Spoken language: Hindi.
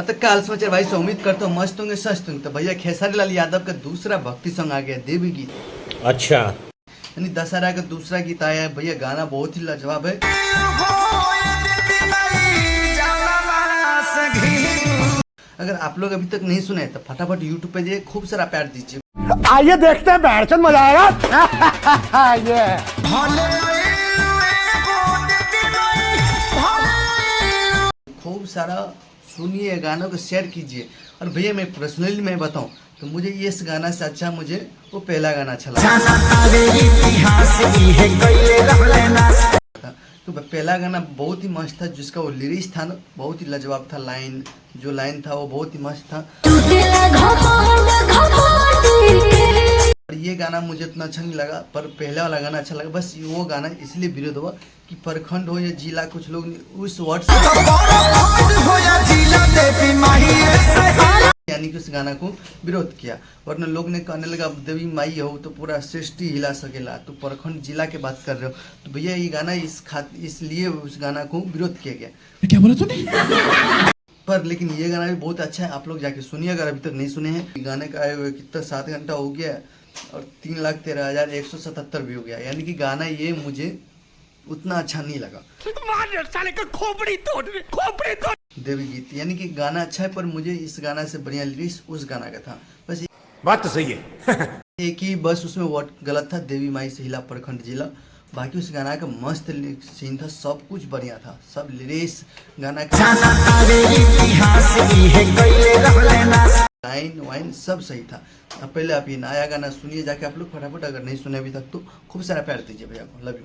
तो काल समाचार भाई से उम्मीद करता हूँ मस्त होंगे, स्वस्थ होंगे। तो भैया खेसारी लाल यादव का दूसरा भक्ति सॉन्ग आ गया, देवी गीत। अच्छा, यानी दशहरा का दूसरा गीत आया है भैया। गाना बहुत ही लाजवाब है। अगर आप लोग अभी तक नहीं सुने तो फटाफट यूट्यूब पे जाइए, खूब सारा प्यार दीजिए। आइए देखते हैं, बैठचंद मजा आएगा। ये खूब सारा सुनिए, गानों को शेयर कीजिए। और भैया मैं पर्सनली मैं बताऊं तो मुझे इस गाना से अच्छा मुझे वो पहला गाना अच्छा लगा था। तो पहला गाना बहुत ही मस्त था, जिसका वो लिरिक्स था ना बहुत ही लाजवाब था। जो लाइन था वो बहुत ही मस्त था। और ये गाना मुझे उतना अच्छा नहीं लगा, पर पहला वाला गाना अच्छा लगा। बस वो गाना इसलिए विरोध हुआ कि प्रखंड हो या जिला, कुछ लोग उस वर्ड से यानी कि उस गाना को विरोध किया। वरना लोग ने कहने लगा देवी माई हो तो पूरा सृष्टि हिला सकेला, तो प्रखंड जिला के बात कर रहे हो। तो भैया ये गाना इसलिए उस गाना को विरोध किया गया। क्या बोला तूने? पर लेकिन ये गाना भी बहुत अच्छा है, आप लोग जाके सुनिए अगर अभी तक नहीं सुने हैं। गाने का आए हुए कितना 7 घंटा हो गया और 3,13,177 व्यू गया। यानी कि गाना ये मुझे उतना अच्छा नहीं लगा। साले का खोपड़ी तोड़। देवी गीत यानी कि गाना अच्छा है, पर मुझे इस गाना से बढ़िया लिरिक्स उस गाना का था। बस बात तो सही है। एक ही बस उसमें वर्ड गलत था, देवी माई से हिला प्रखंड जिला। बाकी उस गाना का मस्त सीन था, सब कुछ बढ़िया था, सब लिरिक्स गाना का लाइन वाइन सब सही था। अब पहले आप ये नया गाना सुनिए जाके आप लोग फटाफट, अगर नहीं सुने अभी तक तो खूब सारा प्यार दीजिए भैया को। Love you.